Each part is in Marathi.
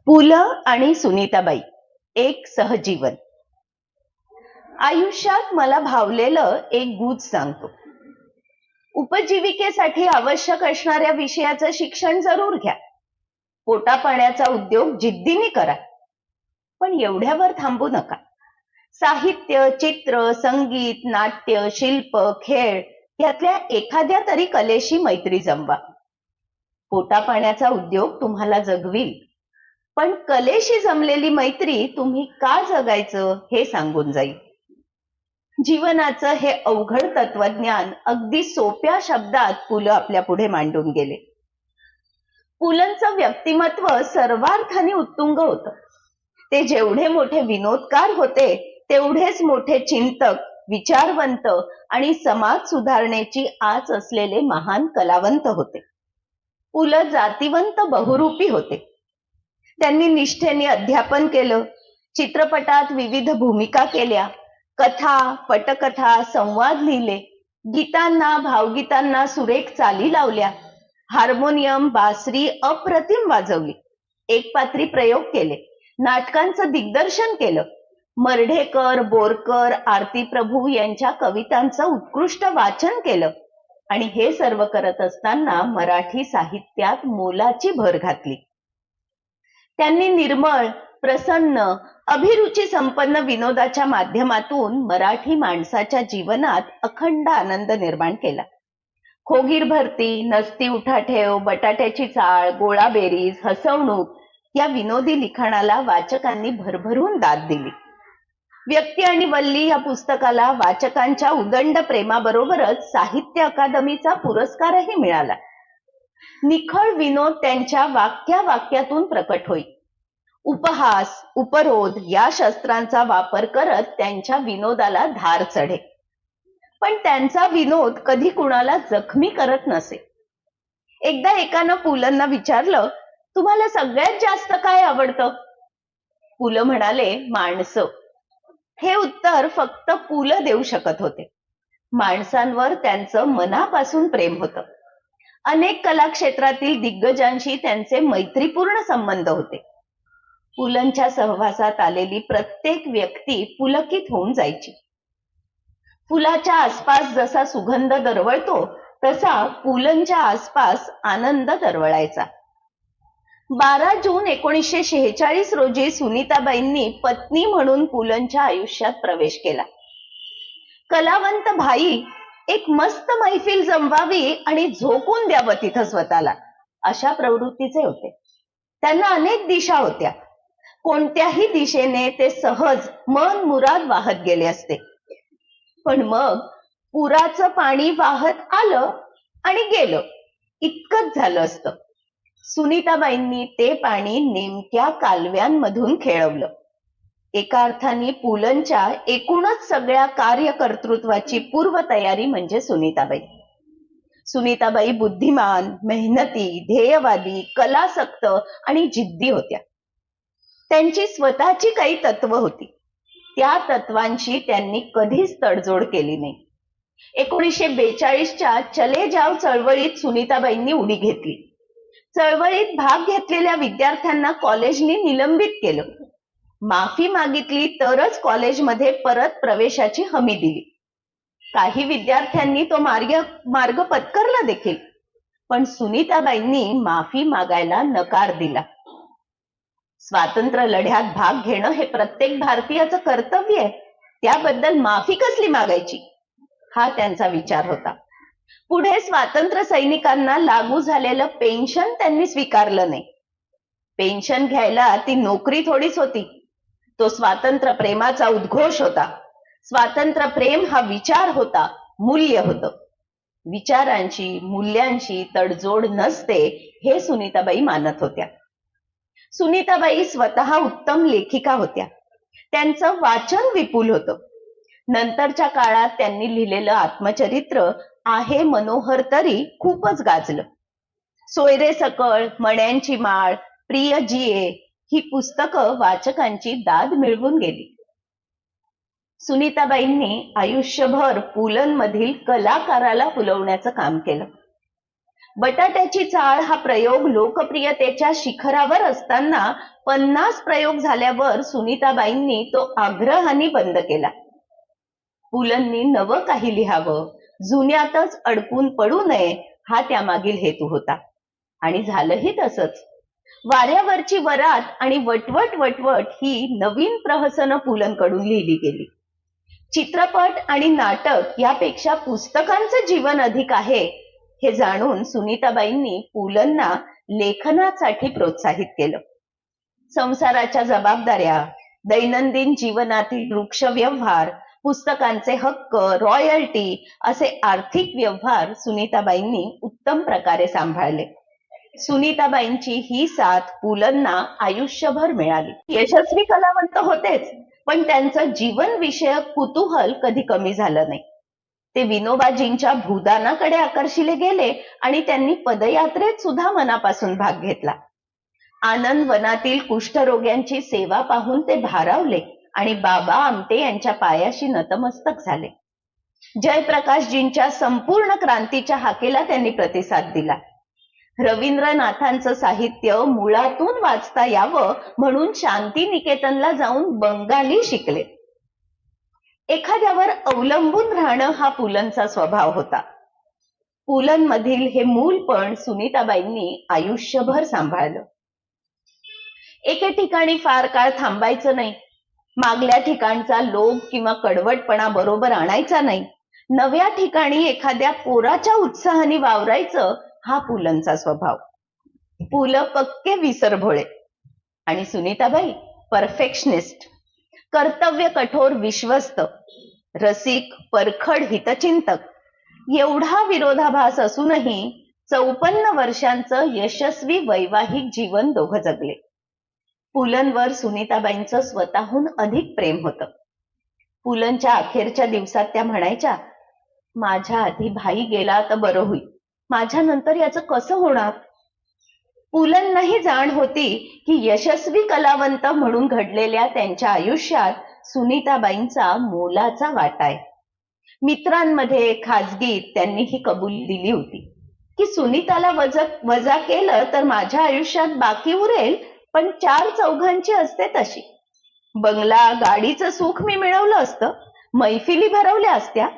पु ल आणि सुनीताबाई एक सहजीवन. आयुष्यात मला भावलेलं एक गुज सांगतो. उपजीविकेसाठी आवश्यक असणाऱ्या विषयाचं शिक्षण जरूर घ्या. पोटापाण्याचा उद्योग जिद्दीने करा, पण एवढ्यावर थांबू नका. साहित्य, चित्र, संगीत, नाट्य, शिल्प, खेळ यातल्या एखाद्या तरी कलेशी मैत्री जमवा. पोटापाण्याचा उद्योग तुम्हाला जगविल, पण कलेशी जमलेली मैत्री तुम्ही का जगायचं हे सांगून जाईल. जीवनाचं हे अवघड तत्वज्ञान अगदी सोप्या शब्दात पु ल आपल्या पुढे मांडून गेले. पुलंचं व्यक्तिमत्व सर्वार्थाने उत्तुंग होतं. ते जेवढे मोठे विनोदकार होते, तेवढेच मोठे चिंतक, विचारवंत आणि समाज सुधारणेची आच असलेले महान कलावंत होते. पु ल जातिवंत बहुरूपी होते. त्यांनी निष्ठेने अध्यापन केलं, चित्रपटात विविध भूमिका केल्या, कथा, पटकथा, संवाद लिहिले, गीतांना, भावगीतांना सुरेख चाली लावल्या, हार्मोनियम, बासरी अप्रतिम वाजवली, एकपात्री प्रयोग केले, नाटकांचं दिग्दर्शन केलं, मर्ढेकर, बोरकर, आरती प्रभू यांच्या कवितांचं उत्कृष्ट वाचन केलं आणि हे सर्व करत असताना मराठी साहित्यात मोलाची भर घातली. त्यांनी निर्मळ, प्रसन्न, अभिरुची संपन्न विनोदाच्या माध्यमातून मराठी माणसाच्या जीवनात अखंड आनंद निर्माण केला. खोगीर भरती, नसती उठाठेव, बटाट्याची चाळ, गोळाबेरीज, हसवणूक या विनोदी लिखाणाला वाचकांनी भरभरून दाद दिली. व्यक्ती आणि वल्ली या पुस्तकाला वाचकांच्या उदंड प्रेमाबरोबरच साहित्य अकादमीचा पुरस्कारही मिळाला. निखळ विनोद त्यांच्या वाक्यातून प्रकट होई. उपहास, उपरोध या शस्त्रांचा वापर करत त्यांच्या विनोदाला धार चढे, पण त्यांचा विनोद कधी कुणाला जखमी करत नसे. एकदा एकानं पुलंना विचारलं, तुम्हाला सगळ्यात जास्त काय आवडतं? पु ल म्हणाले, माणसं. हे उत्तर फक्त पु ल देऊ शकत होते. माणसांवर त्यांचं मनापासून प्रेम होतं. अनेक कला क्षेत्रातील दिग्गजांशी त्यांचे मैत्रीपूर्ण संबंध होते. पुलंच्या सहवासात आलेली प्रत्येक व्यक्ती पुलकित होऊन जायची. फुलाच्या आसपास जसा सुगंध दरवळतो, तसा पुलंच्या आसपास आनंद दरवळायचा. 12 जून 1946 रोजी सुनीताबाईंनी पत्नी म्हणून पुलंच्या आयुष्यात प्रवेश केला. कलावंत भाई एक मस्त मैफिल जमवावी आणि झोकून द्यावं तिथं स्वतःला, अशा प्रवृत्तीचे होते. त्यांना अनेक दिशा होत्या. कोणत्याही दिशेने ते सहज मन मुराद वाहत गेले असते. पण मग पुराचं पाणी वाहत आलं आणि गेलं, इतकंच झालं असतं. सुनीताबाईंनी ते पाणी नेमक्या कालव्यांमधून खेळवलं. एका अर्थाने पुलंच्या एकूणच सगळ्या कार्यकर्तृत्वाची पूर्वतयारी म्हणजे सुनीताबाई. सुनीताबाई बुद्धिमान, मेहनती, ध्येयवादी, कलासक्त आणि जिद्दी होत्या. त्यांची स्वतःची काही तत्व होती. त्या तत्वांशी त्यांनी कधीच तडजोड केली नाही. 1942च्या चले जाव चळवळीत सुनीताबाईंनी उडी घेतली. चळवळीत भाग घेतलेल्या विद्यार्थ्यांना कॉलेजने निलंबित केलं. माफी मागितली तरच कॉलेजमध्ये परत प्रवेशाची हमी दिली. काही विद्यार्थ्यांनी तो मार्ग पत्करला देखील, पण सुनीताबाईंनी माफी मागायला नकार दिला. स्वातंत्र्य लढ्यात भाग घेणं हे प्रत्येक भारतीयाचं कर्तव्य आहे, त्याबद्दल माफी कसली मागायची, हा त्यांचा विचार होता. पुढे स्वातंत्र्य सैनिकांना लागू झालेलं पेन्शन त्यांनी स्वीकारलं नाही. पेन्शन घ्यायला ती नोकरी थोडीच होती, तो स्वातंत्र्य प्रेमाचा उद्घोष होता. स्वातंत्र्य प्रेम हा विचार होता, मूल्य होतं. विचारांची, मूल्यांशी तडजोड नसते हे सुनीताबाई मानत होत्या. सुनीताबाई स्वतः उत्तम लेखिका होत्या. त्यांचं वाचन विपुल होतं. नंतरच्या काळात त्यांनी लिहिलेलं आत्मचरित्र आहे मनोहर तरी खूपच गाजलं. सोयरे सकळ, मण्यांची माळ, प्रिय जिये ही पुस्तकं वाचकांची दाद मिळवून गेली. सुनीताबाईंनी आयुष्यभर पुलंमधील कलाकाराला फुलवण्याचं काम केलं. बटाट्याची चाळ हा प्रयोग लोकप्रियतेच्या शिखरावर असताना 50 प्रयोग झाल्यावर सुनीताबाईंनी तो आग्रहाने बंद केला. पुलंनी नवं काही लिहावं, जुन्यातच अडकून पडू नये हा त्यामागील हेतू होता. आणि झालंही तसंच. वाऱ्यावरची वरात आणि वटवट वटवट ही नवीन प्रहसनं पुलंकडून लिहिली गेली. चित्रपट आणि नाटक यापेक्षा पुस्तकांचं जीवन अधिक आहे हे जाणून सुनीताबाईंनी पुलंना लेखनासाठी प्रोत्साहित केलं. संसाराच्या जबाबदाऱ्या, दैनंदिन जीवनातील वृक्ष व्यवहार, पुस्तकांचे हक्क, रॉयल्टी असे आर्थिक व्यवहार सुनीताबाईंनी उत्तम प्रकारे सांभाळले. सुनीताबाईंची ही साथ पुलंना आयुष्यभर मिळाली. यशस्वी कलावंत होतेच, पण त्यांचं जीवन विषयक कुतूहल कधी कमी झालं नाही. ते विनोबाजींच्या भूदानाकडे आकर्षिले गेले आणि त्यांनी पदयात्रेत सुद्धा मनापासून भाग घेतला. आनंद वनातील कुष्ठरोग्यांची सेवा पाहून ते भारावले आणि बाबा आमटे यांच्या पायाशी नतमस्तक झाले. जयप्रकाशजींच्या संपूर्ण क्रांतीच्या हाकेला त्यांनी प्रतिसाद दिला. रवींद्रनाथांचं साहित्य मुळातून वाचता यावं म्हणून शांतिनिकेतनला जाऊन बंगाली शिकले. एखाद्यावर अवलंबून राहणं हा पुलंचा स्वभाव होता. पुलंमधील हे मूलपण सुनीताबाईंनी आयुष्यभर सांभाळलं. एके ठिकाणी फार काळ थांबायचं नाही, मागल्या ठिकाणचा लोभ किंवा कडवटपणा बरोबर आणायचा नाही, नव्या ठिकाणी एखाद्या पोराच्या उत्साहाने वावरायचं हा पुलंचा स्वभाव. पुलं पक्के विसरभोळे आणि सुनीताबाई परफेक्शनिस्ट, कर्तव्य कठोर विश्वस्त, रसिक परखड हितचिंतक. एवढा विरोधाभास असूनही 54 वर्षांचं यशस्वी वैवाहिक जीवन दोघं जगले. पुलंवर सुनीताबाईंचं स्वतःहून अधिक प्रेम होतं. पुलंच्या अखेरच्या दिवसात त्या म्हणायच्या, माझ्या आधी भाई गेला तर बरं होईल, माझ्या नंतर याचं कसं होणार. पुलंनाही जाण होती की यशस्वी कलावंत म्हणून घडलेल्या त्यांच्या आयुष्यात सुनीताबाईंचा मोलाचा वाटा आहे. मित्रांमध्ये खाजगीत त्यांनी ही कबुली दिली होती की सुनीताला वजा केलं तर माझ्या आयुष्यात बाकी उरेल, पण 4 चौघांची असते तशी. बंगला गाडीचं सुख मी मिळवलं असतं, मैफिली भरवल्या असत्या,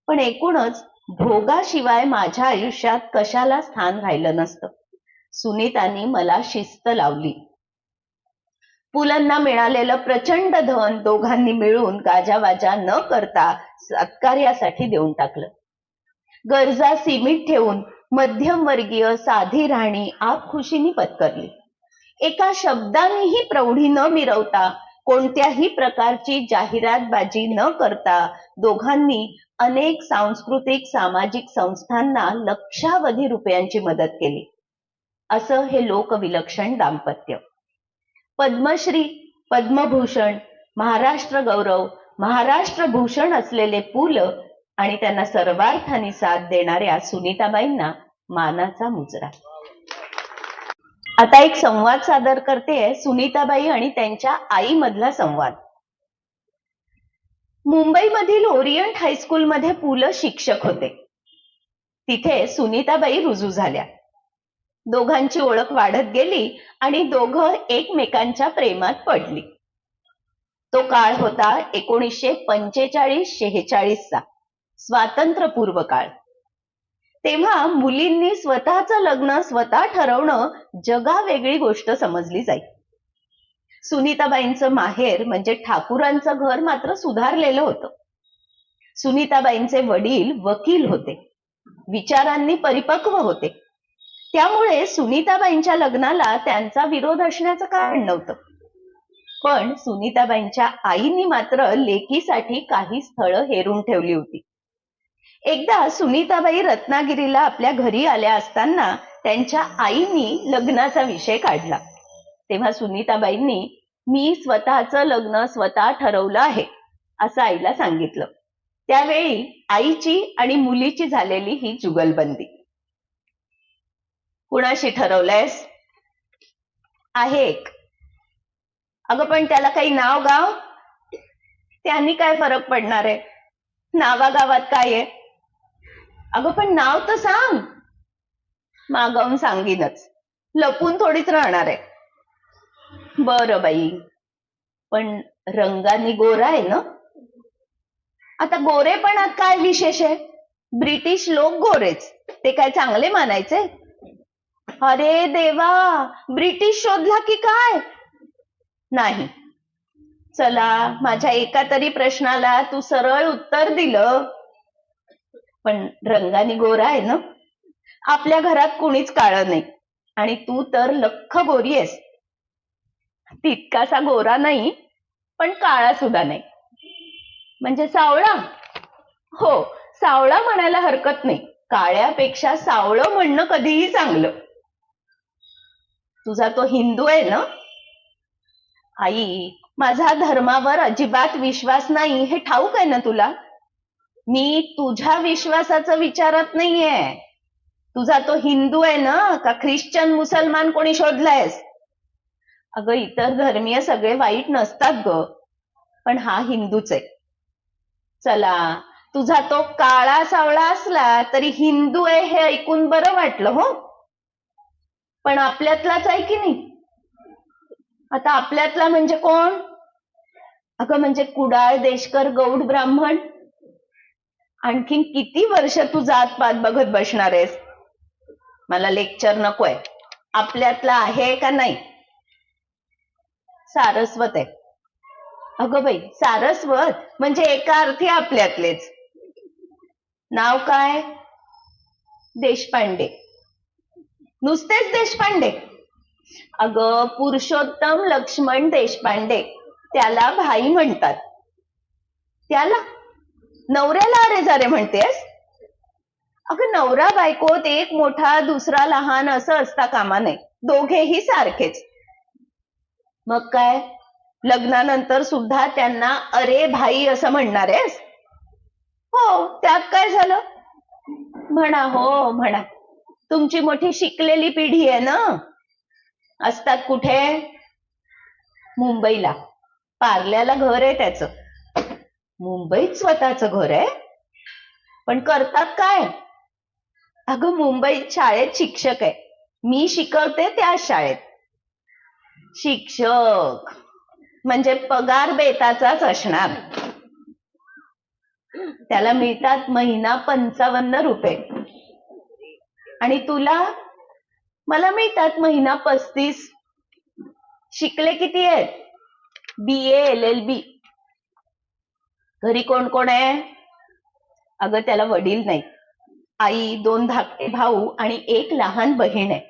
पण एकूणच भोगाशिवाय माझ्या आयुष्यात कशाला स्थान राहिलं नसतं. सुनीतांनी मला शिस्त लावली. पुलंना मिळालेलं प्रचंड धन दोघांनी मिळून गाजावाजा न करता सत्कार्यासाठी देऊन टाकलं. गरजा सीमित ठेवून मध्यमवर्गीय साधी राहणी आपखुशीने पत्करली. एका शब्दानेही प्रौढी न मिरवता, कोणत्याही प्रकारची जाहिरातबाजी न करता दोघांनी अनेक सांस्कृतिक सामाजिक संस्थांना लक्षावधी रुपयांची मदत केली. असं हे लोकविलक्षण दाम्पत्य. पद्मश्री, पद्मभूषण, महाराष्ट्र गौरव, महाराष्ट्र भूषण असलेले पुल आणि त्यांना सर्वार्थाने साथ देणाऱ्या सुनीताबाईंना मानाचा मुजरा. आता एक संवाद सादर करते, सुनीताबाई आणि त्यांच्या आई मधला संवाद. मुंबईमधील ओरिएंट हायस्कूलमध्ये पुलं शिक्षक होते. तिथे सुनीताबाई रुजू झाल्या. दोघांची ओळख वाढत गेली आणि दोघं एकमेकांच्या प्रेमात पडली. तो काळ होता 1945-46 चा, स्वातंत्र्यपूर्व काळ. तेव्हा मुलींनी स्वतःचं लग्न स्वतः ठरवणं जगावेगळी गोष्ट समजली जाई. सुनीताबाईंचं माहेर म्हणजे ठाकूरांचं घर मात्र सुधारलेलं होतं. सुनीताबाईंचे वडील वकील होते, विचारांनी परिपक्व होते. त्यामुळे सुनीताबाईंच्या लग्नाला त्यांचा विरोध असण्याचं कारण नव्हतं. पण सुनीताबाईंच्या आईनी मात्र लेकीसाठी काही स्थळं हेरून ठेवली होती. एकदा सुनीताबाई रत्नागिरीला आपल्या घरी आल्या असताना त्यांच्या आईनी लग्नाचा विषय काढला. तेव्हा सुनीताबाईंनी मी स्वतःचं लग्न स्वतः ठरवलं आहे असं आईला सांगितलं. त्यावेळी आईची आणि मुलीची झालेली ही जुगलबंदी. कुणाशी ठरवलंयस? आहे एक. अगं पण त्याला काही नाव गाव? त्यांनी काय फरक पडणार आहे? नावागावात काय आहे? अगं पण नाव तर सांग. मागावून सांगीनच, लपून थोडीच राहणार आहे. बरं बाई, पण रंगाने गोरा आहे ना? आता गोरेपणात काय विशेष आहे? ब्रिटिश लोक गोरेच, ते काय चांगले मानायचे? अरे देवा, ब्रिटिश शोधला की काय? नाही. चला, माझ्या एका तरी प्रश्नाला तू सरळ उत्तर दिलं. पण रंगाने गोरा आहे ना? आपल्या घरात कुणीच काळं नाही, आणि तू तर लख्ख गोरी आहेस. तितकासा गोरा नाही, पण काळा सुद्धा नाही. म्हणजे सावळा? हो, सावळा म्हणायला हरकत नाही. काळ्यापेक्षा सावळं म्हणणं कधीही चांगलं. तुझा तो हिंदू आहे ना? आई, माझा धर्मावर अजिबात विश्वास नाही हे ठाऊक आहे ना तुला? मी तुझ्या विश्वासाचं विचारत नाहीये. तुझा तो हिंदू आहे ना, का ख्रिश्चन मुसलमान कोणी शोधलायस? अगं, इतर धर्मीय सगळे वाईट नसतात ग, पण हा हिंदूच आहे. चला, तुझा तो काळा सावळा असला तरी हिंदू आहे हे ऐकून बरं वाटलं हो. पण आपल्यातलाच आहे की नाही? आता आपल्यातला म्हणजे कोण? अगं, म्हणजे कुडाळ, देशकर, गौड, ब्राह्मण. आणखीन किती वर्ष तू जात पात बघत बसणार आहेस? मला लेक्चर नकोय. आपल्यातला आहे का नाही? सारस्वत आहे. अगं बाई, सारस्वत म्हणजे एका अर्थी आपल्यातलेच. नाव काय? देशपांडे. नुसतेच देशपांडे? अगं, पुरुषोत्तम लक्ष्मण देशपांडे, त्याला भाई म्हणतात. त्याला? नवऱ्याला अरे जारे म्हणतेस? अगं, नवरा बायकोत एक मोठा दुसरा लहान असं असता कामा नये, दोघेही सारखेच. मग काय, लग्नानंतर सुद्धा त्यांना अरे भाई असं म्हणणार आहेस? हो, त्यात काय झालं? म्हणा हो, म्हणा. तुमची मोठी शिकलेली पिढी आहे ना. असतात कुठे? मुंबईला. पार्ल्याला घर आहे त्याचं. मुंबईत स्वतःचं घर आहे? पण करतात काय? अगं, मुंबईत शाळेत शिक्षक आहे. मी शिकवते त्या शाळेत. शिक्षक म्हणजे पगार बेताचाच असणार. त्याला मिळतात महिना 55 रुपये. आणि तुला? मला मिळतात महिना 35. शिकले किती आहेत? BA LLB. घरी कोण कोण आहे? अगं, त्याला वडील नाही. आई, 2 धाकटे भाऊ आणि एक लहान बहीण आहे.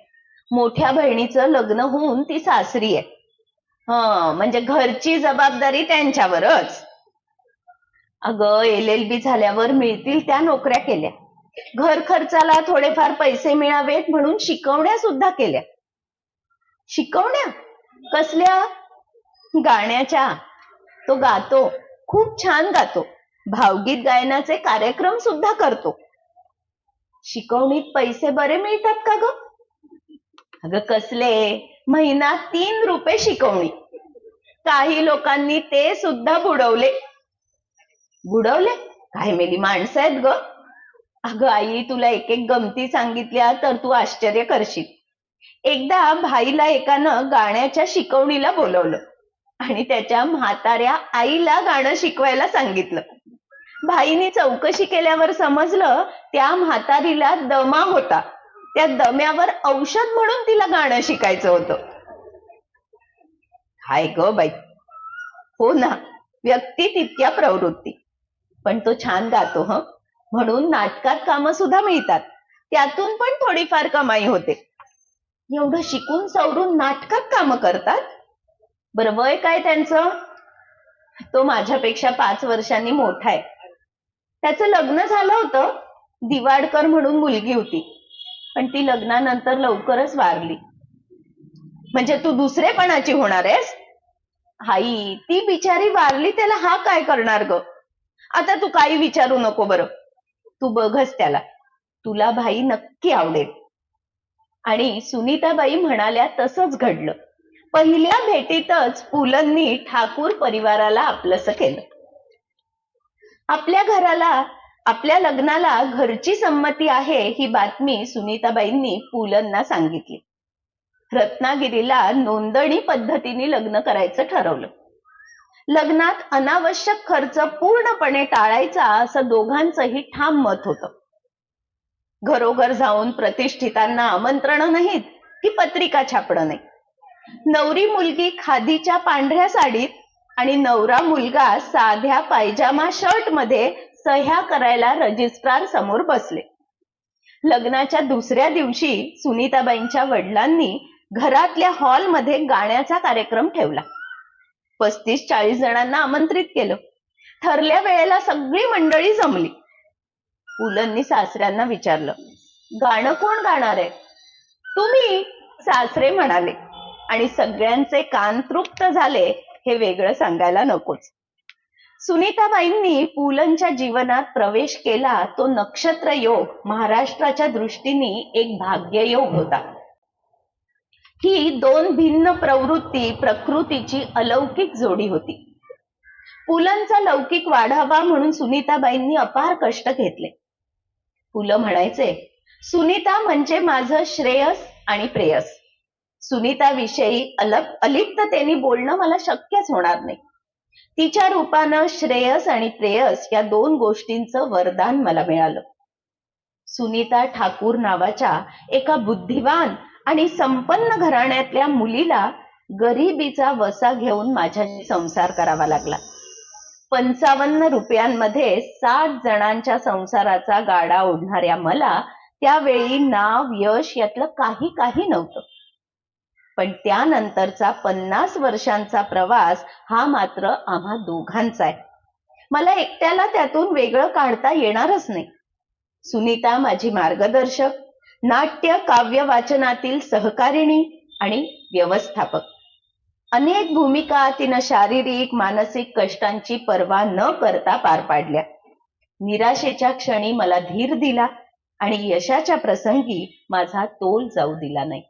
मोठ्या बहिणीचं लग्न होऊन ती सासरी आहे. म्हणजे घरची जबाबदारी त्यांच्यावरच. अगं, LLB झाल्यावर मिळतील त्या नोकऱ्या केल्या. घर खर्चाला थोडेफार पैसे मिळावेत म्हणून शिकवण्या सुद्धा केल्या. शिकवण्या? कसल्या? गाण्याच्या. तो गातो, खूप छान गातो. भावगीत गायनाचे कार्यक्रम सुद्धा करतो. शिकवणीत पैसे बरे मिळतात का ग? अगं, कसले? महिना 3 रुपये शिकवणी. काही लोकांनी ते सुद्धा बुडवले. बुडवले? काय मेली माणसं आहेत ग. अगं आई, तुला एक एक गमती सांगितल्या तर तू आश्चर्य करशील. एकदा भाईला एकानं गाण्याच्या शिकवणीला बोलवलं आणि त्याच्या म्हाताऱ्या आईला गाणं शिकवायला सांगितलं. भाईने चौकशी केल्यावर समजलं त्या म्हातारीला दमा होता. त्या दम्यावर औषध म्हणून तिला गाणं शिकायचं होतं. हाय ग बाई. हो ना, व्यक्ती तितक्या प्रवृत्ती. पण तो छान गातो म्हणून नाटकात कामं सुद्धा मिळतात. त्यातून पण थोडीफार कमाई होते. एवढं शिकून सवरून नाटकात कामं करतात. बरं, वय काय त्यांचं? तो माझ्यापेक्षा 5 वर्षांनी मोठा आहे. त्याचं लग्न झालं होतं. दिवाडकर म्हणून मुलगी होती, पण ती लग्नानंतर लवकरच वारली. म्हणजे तू दुसरेपणाची होणार आहेस? हाई, ती बिचारी वारली, त्याला हा काय करणार ग? आता तू काही विचारू नको बरं. तू बघच त्याला, तुला भाई नक्की आवडेल. आणि सुनीताबाई म्हणाल्या तसंच घडलं. पहिल्या भेटीतच पुलंनी ठाकूर परिवाराला आपलंसं केलं. आपल्या घराला आपल्या लग्नाला घरची संमती आहे ही बातमी सुनीताबाईंनी पुलंना सांगितली. रत्नागिरीला नोंदणी पद्धतीने लग्न करायचं ठरवलं. लग्नात अनावश्यक खर्च पूर्णपणे टाळायचा असं दोघांचंही ठाम मत होतं. घरोघर जाऊन प्रतिष्ठितांना आमंत्रण नाहीत की पत्रिका छापणं नाही. नवरी मुलगी खादीच्या पांढऱ्या साडीत आणि नवरा मुलगा साध्या पायजामा शर्ट मध्ये सह्या करायला रजिस्ट्रार समोर बसले. लग्नाच्या दुसऱ्या दिवशी सुनीताबाईंच्या वडिलांनी घरातल्या हॉलमध्ये गाण्याचा कार्यक्रम ठेवला. 35-40 जणांना आमंत्रित केलं. ठरल्या वेळेला सगळी मंडळी जमली. पुलंनी सासऱ्यांना विचारलं, गाणं कोण गाणार आहे? तुम्ही, सासरे म्हणाले. आणि सगळ्यांचे कान तृप्त झाले हे वेगळं सांगायला नकोच. सुनीताबाईंनी पुलंच्या जीवनात प्रवेश केला तो नक्षत्र योग महाराष्ट्राच्या दृष्टीने एक भाग्ययोग होता. ही दोन भिन्न प्रवृत्ती प्रकृतीची अलौकिक जोडी होती. पुलंचा लौकिक वाढावा म्हणून सुनीताबाईंनी अपार कष्ट घेतले. पुलं म्हणायचे, सुनीता म्हणजे माझं श्रेयस आणि प्रेयस. सुनीताविषयी अलिप्ततेने बोलणं मला शक्यच होणार नाही. तिच्या रूपानं श्रेयस आणि प्रेयस या दोन गोष्टींचं वरदान मला मिळालं. सुनीता ठाकूर नावाच्या एका बुद्धिवान आणि संपन्न घराण्यातल्या मुलीला गरिबीचा वसा घेऊन माझ्या संसार करावा लागला. 55 रुपयांमध्ये 60 जणांच्या संसाराचा गाडा ओढणाऱ्या मला त्यावेळी नाव यश यातलं काही नव्हतं. पण त्यानंतरचा 50 वर्षांचा प्रवास हा मात्र आम्हा दोघांचा आहे. मला एकट्याला त्यातून वेगळं काढता येणारच नाही. सुनीता माझी मार्गदर्शक, नाट्य काव्य वाचनातील सहकारिणी आणि व्यवस्थापक. अनेक भूमिका तिनं शारीरिक मानसिक कष्टांची पर्वा न करता पार पाडल्या. निराशेच्या क्षणी मला धीर दिला आणि यशाच्या प्रसंगी माझा तोल जाऊ दिला नाही.